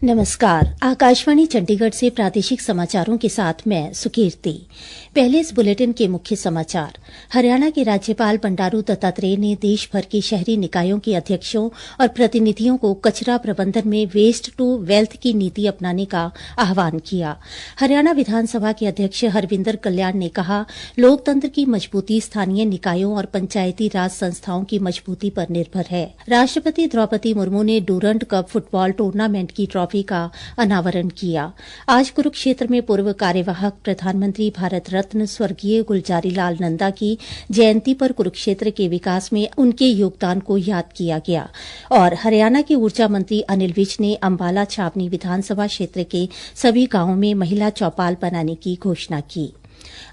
नमस्कार। आकाशवाणी चंडीगढ़ से प्रादेशिक समाचारों के साथ मैं सुकीर्ति। पहले इस बुलेटिन के मुख्य समाचार। हरियाणा के राज्यपाल बंडारू दत्तात्रेय ने देश भर के शहरी निकायों के अध्यक्षों और प्रतिनिधियों को कचरा प्रबंधन में वेस्ट टू वेल्थ की नीति अपनाने का आह्वान किया। हरियाणा विधानसभा के अध्यक्ष हरविंदर कल्याण ने कहा, लोकतंत्र की मजबूती स्थानीय निकायों और पंचायती राज संस्थाओं की मजबूती पर निर्भर है। राष्ट्रपति द्रौपदी मुर्मू ने डूरंड कप फुटबॉल टूर्नामेंट की ट्रॉफी का अनावरण किया। आज कुरुक्षेत्र में पूर्व कार्यवाहक प्रधानमंत्री भारत रत्न स्वर्गीय गुलजारी लाल नंदा की जयंती पर कुरुक्षेत्र के विकास में उनके योगदान को याद किया गया। और हरियाणा के ऊर्जा मंत्री अनिल विज ने अंबाला छावनी विधानसभा क्षेत्र के सभी गांवों में महिला चौपाल बनाने की घोषणा की।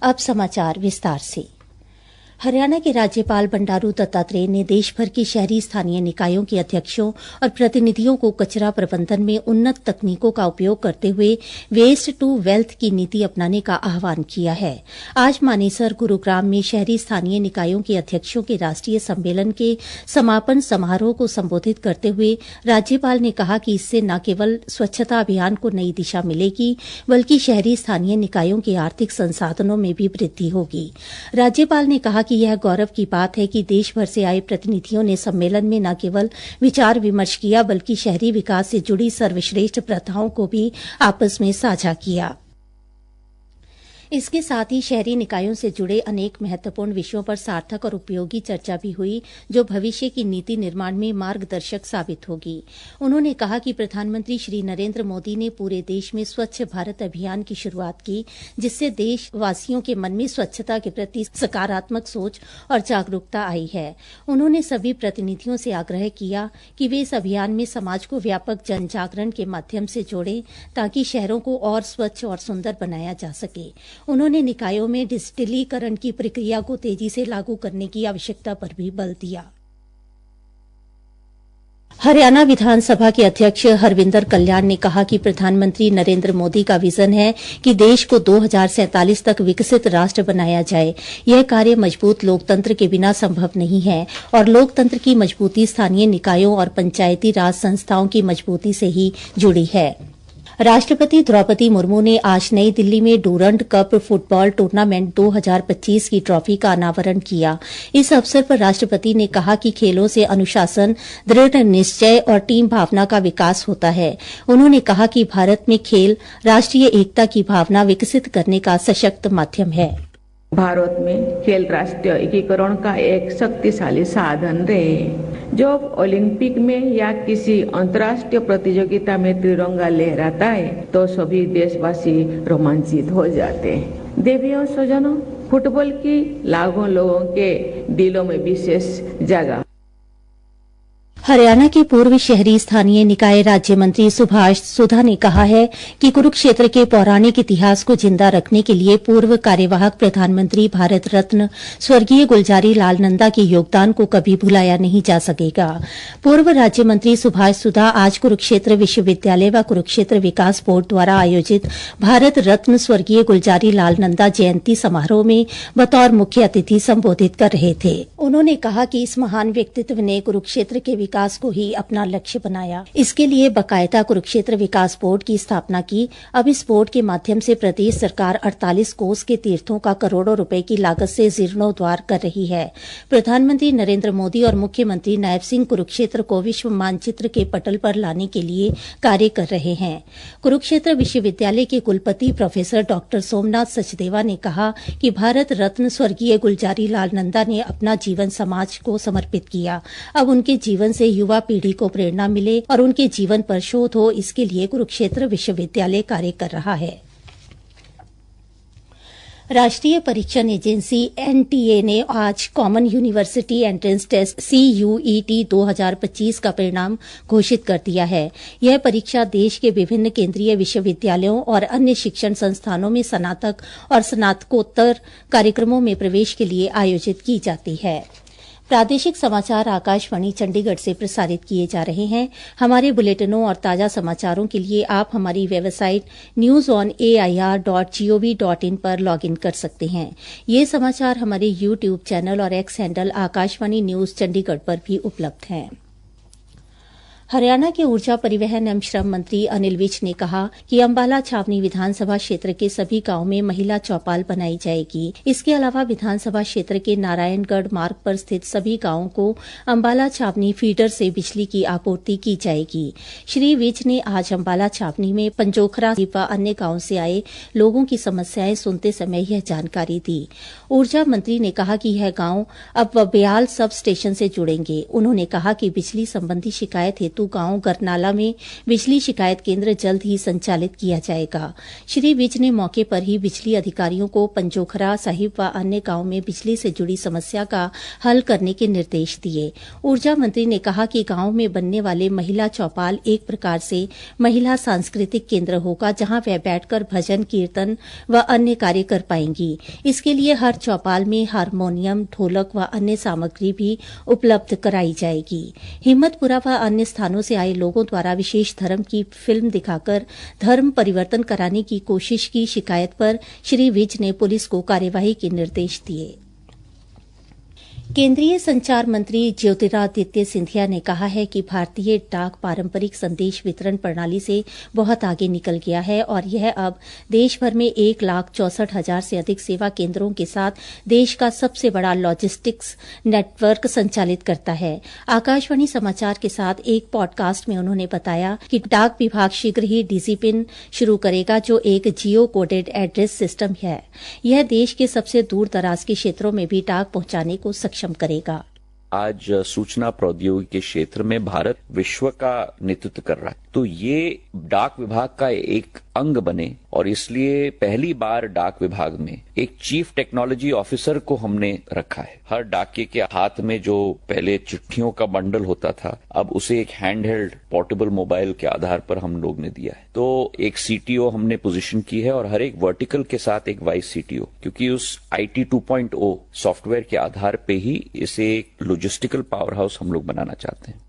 अब समाचार विस्तार से। हरियाणा के राज्यपाल बंडारू दत्तात्रेय ने देश भर के शहरी स्थानीय निकायों के अध्यक्षों और प्रतिनिधियों को कचरा प्रबंधन में उन्नत तकनीकों का उपयोग करते हुए वेस्ट टू वेल्थ की नीति अपनाने का आह्वान किया है। आज मानेसर गुरुग्राम में शहरी स्थानीय निकायों के अध्यक्षों के राष्ट्रीय सम्मेलन के समापन समारोह को संबोधित करते हुए राज्यपाल ने कहा कि इससे न केवल स्वच्छता अभियान को नई दिशा मिलेगी, बल्कि शहरी स्थानीय निकायों के आर्थिक संसाधनों में भी वृद्धि होगी। राज्यपाल ने कहा कि यह गौरव की बात है कि देश भर से आए प्रतिनिधियों ने सम्मेलन में न केवल विचार विमर्श किया, बल्कि शहरी विकास से जुड़ी सर्वश्रेष्ठ प्रथाओं को भी आपस में साझा किया। इसके साथ ही शहरी निकायों से जुड़े अनेक महत्वपूर्ण विषयों पर सार्थक और उपयोगी चर्चा भी हुई, जो भविष्य की नीति निर्माण में मार्गदर्शक साबित होगी। उन्होंने कहा कि प्रधानमंत्री श्री नरेंद्र मोदी ने पूरे देश में स्वच्छ भारत अभियान की शुरुआत की, जिससे देशवासियों के मन में स्वच्छता के प्रति सकारात्मक सोच और जागरूकता आई है। उन्होंने सभी प्रतिनिधियों से आग्रह किया कि वे इस अभियान में समाज को व्यापक जन जागरण के माध्यम से जोड़ें, ताकि शहरों को और स्वच्छ और सुंदर बनाया जा सके। उन्होंने निकायों में डिजिटलीकरण की प्रक्रिया को तेजी से लागू करने की आवश्यकता पर भी बल दिया। हरियाणा विधानसभा के अध्यक्ष हरविंदर कल्याण ने कहा कि प्रधानमंत्री नरेंद्र मोदी का विजन है कि देश को 2047 तक विकसित राष्ट्र बनाया जाए। यह कार्य मजबूत लोकतंत्र के बिना संभव नहीं है और लोकतंत्र की मजबूती स्थानीय निकायों और पंचायती राज संस्थाओं की मजबूती से ही जुड़ी है। राष्ट्रपति द्रौपदी मुर्मू ने आज नई दिल्ली में डूरंड कप फुटबॉल टूर्नामेंट 2025 की ट्रॉफी का अनावरण किया। इस अवसर पर राष्ट्रपति ने कहा कि खेलों से अनुशासन, दृढ़ निश्चय और टीम भावना का विकास होता है। उन्होंने कहा कि भारत में खेल राष्ट्रीय एकता की भावना विकसित करने का सशक्त माध्यम है। भारत में खेल राष्ट्रीय एकीकरण का एक शक्तिशाली साधन रहे। जब ओलंपिक में या किसी अंतर्राष्ट्रीय प्रतियोगिता में तिरंगा लहराता है तो सभी देशवासी रोमांचित हो जाते हैं। देवियों स्वजनों, फुटबॉल की लाखों लोगों के दिलों में विशेष जगह। हरियाणा के पूर्व शहरी स्थानीय निकाय राज्य मंत्री सुभाष सुधा ने कहा है कि कुरुक्षेत्र के पौराणिक इतिहास को जिंदा रखने के लिए पूर्व कार्यवाहक प्रधानमंत्री भारत रत्न स्वर्गीय गुलजारी लाल नंदा के योगदान को कभी भुलाया नहीं जा सकेगा। पूर्व राज्य मंत्री सुभाष सुधा आज कुरुक्षेत्र विश्वविद्यालय व कुरुक्षेत्र विकास बोर्ड द्वारा आयोजित भारत रत्न स्वर्गीय गुलजारी लाल नंदा जयंती समारोह में बतौर मुख्य अतिथि संबोधित कर रहे थे। उन्होंने कहा कि इस महान व्यक्तित्व ने कुरुक्षेत्र के विकास को ही अपना लक्ष्य बनाया। इसके लिए बाकायदा कुरुक्षेत्र विकास बोर्ड की स्थापना की। अब इस बोर्ड के माध्यम से प्रदेश सरकार 48 कोस के तीर्थों का करोड़ों रुपए की लागत से जीर्णोद्धार कर रही है। प्रधानमंत्री नरेंद्र मोदी और मुख्यमंत्री नायब सिंह कुरुक्षेत्र को विश्व मानचित्र के पटल पर लाने के लिए कार्य कर रहे हैं। कुरुक्षेत्र विश्वविद्यालय के कुलपति प्रोफेसर डॉक्टर सोमनाथ सचदेवा ने कहा कि भारत रत्न स्वर्गीय गुलजारी लाल नंदा ने अपना जीवन समाज को समर्पित किया। अब उनके जीवन से युवा पीढ़ी को प्रेरणा मिले और उनके जीवन पर शोध हो, इसके लिए कुरुक्षेत्र विश्वविद्यालय कार्य कर रहा है। राष्ट्रीय परीक्षण एजेंसी एनटीए ने आज common university entrance test CUET 2025 का परिणाम घोषित कर दिया है। यह परीक्षा देश के विभिन्न केंद्रीय विश्वविद्यालयों और अन्य शिक्षण संस्थानों में स्नातक और स्नातकोत्तर कार्यक्रमों में प्रवेश के लिए आयोजित की जाती है। प्रादेशिक समाचार आकाशवाणी चंडीगढ़ से प्रसारित किए जा रहे हैं। हमारे बुलेटिनों और ताजा समाचारों के लिए आप हमारी वेबसाइट newsonair.gov.in पर लॉगिन कर सकते हैं। ये समाचार हमारे YouTube चैनल और x handle Akashvani news Chandigarh पर भी उपलब्ध हैं। हरियाणा के ऊर्जा परिवहन एवं श्रम मंत्री अनिल विज ने कहा कि अंबाला छावनी विधानसभा क्षेत्र के सभी गांवों में महिला चौपाल बनाई जाएगी। इसके अलावा विधानसभा क्षेत्र के नारायणगढ़ मार्ग पर स्थित सभी गांवों को अंबाला छावनी फीडर से बिजली की आपूर्ति की जाएगी। श्री विज ने आज अंबाला छावनी में पंजोखरा व अन्य गांवों से आए लोगों की समस्याएं सुनते समय यह जानकारी दी। ऊर्जा मंत्री ने कहा कि यह गांव अब बब्याल सब स्टेशन से जुड़ेंगे। उन्होंने कहा कि बिजली संबंधी शिकायत हेतु गांव गरनाला में बिजली शिकायत केंद्र जल्द ही संचालित किया जाएगा। श्री विज ने मौके पर ही बिजली अधिकारियों को पंजोखरा साहिब व अन्य गांव में बिजली से जुड़ी समस्या का हल करने के निर्देश दिए। ऊर्जा मंत्री ने कहा कि गांव में बनने वाले महिला चौपाल एक प्रकार से महिला सांस्कृतिक केंद्र होगा, जहां वह बैठकर भजन कीर्तन व अन्य कार्य कर पाएंगी। इसके लिए हर चौपाल में हारमोनियम, ढोलक व अन्य सामग्री भी उपलब्ध कराई जाएगी। हिम्मतपुरा व अन्य स्थानों से आए लोगों द्वारा विशेष धर्म की फिल्म दिखाकर धर्म परिवर्तन कराने की कोशिश की शिकायत पर श्री विज ने पुलिस को कार्यवाही के निर्देश दिए। केंद्रीय संचार मंत्री ज्योतिरादित्य सिंधिया ने कहा है कि भारतीय डाक पारंपरिक संदेश वितरण प्रणाली से बहुत आगे निकल गया है और यह अब देश भर में 1,64,000 से अधिक सेवा केंद्रों के साथ देश का सबसे बड़ा लॉजिस्टिक्स नेटवर्क संचालित करता है। आकाशवाणी समाचार के साथ एक पॉडकास्ट में उन्होंने बताया कि डाक विभाग शीघ्र ही डिजिपिन शुरू करेगा, जो एक जियो कोडेड एड्रेस सिस्टम है। यह देश के सबसे दूर दराज के क्षेत्रों में भी डाक पहुंचाने को सक्षम करेगा। आज सूचना प्रौद्योगिकी के क्षेत्र में भारत विश्व का नेतृत्व कर रहा है, तो ये डाक विभाग का एक अंग बने और इसलिए पहली बार डाक विभाग में एक चीफ टेक्नोलॉजी ऑफिसर को हमने रखा है। हर डाकिये के हाथ में जो पहले चिट्ठियों का बंडल होता था, अब उसे एक हैंडहेल्ड पोर्टेबल मोबाइल के आधार पर हम लोग ने दिया है। तो एक सीटीओ हमने पोजीशन की है और हर एक वर्टिकल के साथ एक वाइस सीटीओ, क्योंकि उस IT 2.0 सॉफ्टवेयर के आधार पे ही इसे एक लॉजिस्टिकल पावर हाउस हम लोग बनाना चाहते हैं।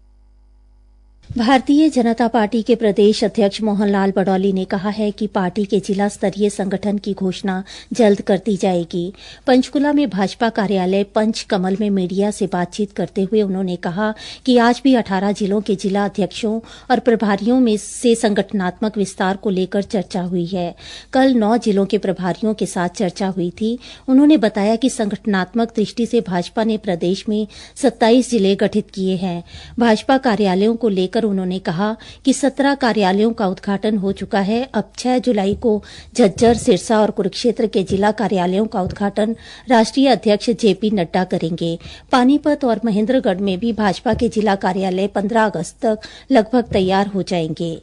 भारतीय जनता पार्टी के प्रदेश अध्यक्ष मोहनलाल बडौली ने कहा है कि पार्टी के जिला स्तरीय संगठन की घोषणा जल्द कर दी जाएगी। पंचकुला में भाजपा कार्यालय पंचकमल में मीडिया से बातचीत करते हुए उन्होंने कहा कि आज भी 18 जिलों के जिला अध्यक्षों और प्रभारियों में से संगठनात्मक विस्तार को लेकर चर्चा हुई है। कल 9 जिलों के प्रभारियों के साथ चर्चा हुई थी। उन्होंने बताया कि संगठनात्मक दृष्टि से भाजपा ने प्रदेश में 27 जिले गठित किए हैं। भाजपा कार्यालयों को लेकर उन्होंने कहा कि 17 कार्यालयों का उद्घाटन हो चुका है। अब 6 जुलाई को झज्जर, सिरसा और कुरुक्षेत्र के जिला कार्यालयों का उद्घाटन राष्ट्रीय अध्यक्ष JP नड्डा करेंगे। पानीपत और महेंद्रगढ़ में भी भाजपा के जिला कार्यालय 15 अगस्त तक लगभग तैयार हो जाएंगे।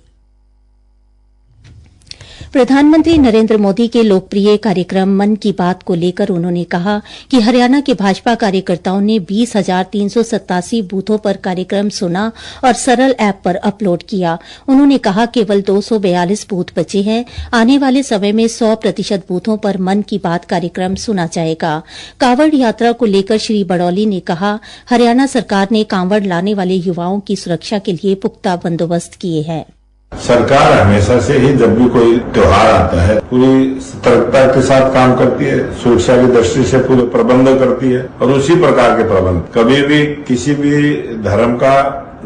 प्रधानमंत्री नरेंद्र मोदी के लोकप्रिय कार्यक्रम मन की बात को लेकर उन्होंने कहा कि हरियाणा के भाजपा कार्यकर्ताओं ने 20,387 बूथों पर कार्यक्रम सुना और सरल ऐप पर अपलोड किया। उन्होंने कहा केवल 242 बूथ बचे हैं। आने वाले समय में 100% बूथों पर मन की बात कार्यक्रम सुना जाएगा। कांवड़ यात्रा को लेकर श्री बडौली ने कहा, हरियाणा सरकार ने कांवड़ लाने वाले युवाओं की सुरक्षा के लिए पुख्ता बंदोबस्त किए हैं। सरकार हमेशा से ही जब भी कोई त्योहार आता है पूरी सतर्कता के साथ काम करती है, सुरक्षा की दृष्टि से पूरे प्रबंध करती है और उसी प्रकार के प्रबंध कभी भी किसी भी धर्म का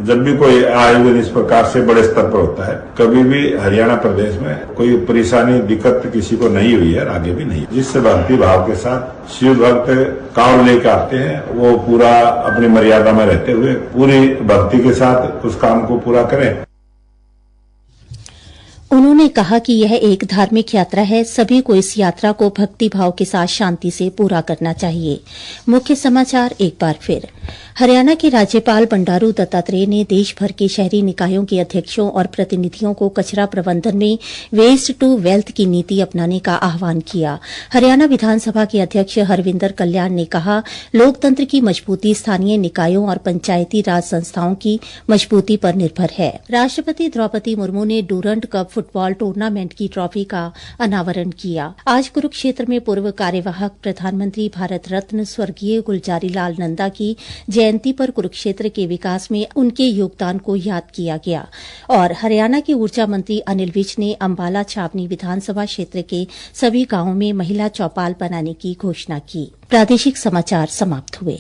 जब भी कोई आयोजन इस प्रकार से बड़े स्तर पर होता है, कभी भी हरियाणा प्रदेश में कोई परेशानी दिक्कत किसी को नहीं हुई है और आगे भी नहीं। जिस भक्ति भाव के साथ शिव भक्त कांवड़ लेकर आते हैं, वो पूरा अपनी मर्यादा में रहते हुए पूरी भक्ति के साथ उस काम को पूरा करें। उन्होंने कहा कि यह एक धार्मिक यात्रा है, सभी को इस यात्रा को भक्ति भाव के साथ शांति से पूरा करना चाहिए। मुख्य समाचार एक बार फिर। हरियाणा के राज्यपाल बंडारू दत्तात्रेय ने देश भर के शहरी निकायों के अध्यक्षों और प्रतिनिधियों को कचरा प्रबंधन में वेस्ट टू वेल्थ की नीति अपनाने का आह्वान किया। हरियाणा विधानसभा के अध्यक्ष हरविंदर कल्याण ने कहा, लोकतंत्र की मजबूती स्थानीय निकायों और पंचायती राज संस्थाओं की मजबूती पर निर्भर है। राष्ट्रपति द्रौपदी मुर्मू ने डूरंड कप फुटबॉल टूर्नामेंट की ट्रॉफी का अनावरण किया। आज कुरुक्षेत्र में पूर्व कार्यवाहक प्रधानमंत्री भारत रत्न स्वर्गीय गुलजारी लाल नंदा की जयंती पर कुरुक्षेत्र के विकास में उनके योगदान को याद किया गया। और हरियाणा के ऊर्जा मंत्री अनिल विज ने अंबाला छावनी विधानसभा क्षेत्र के सभी गांवों में महिला चौपाल बनाने की घोषणा की। प्रादेशिक समाचार समाप्त हुए।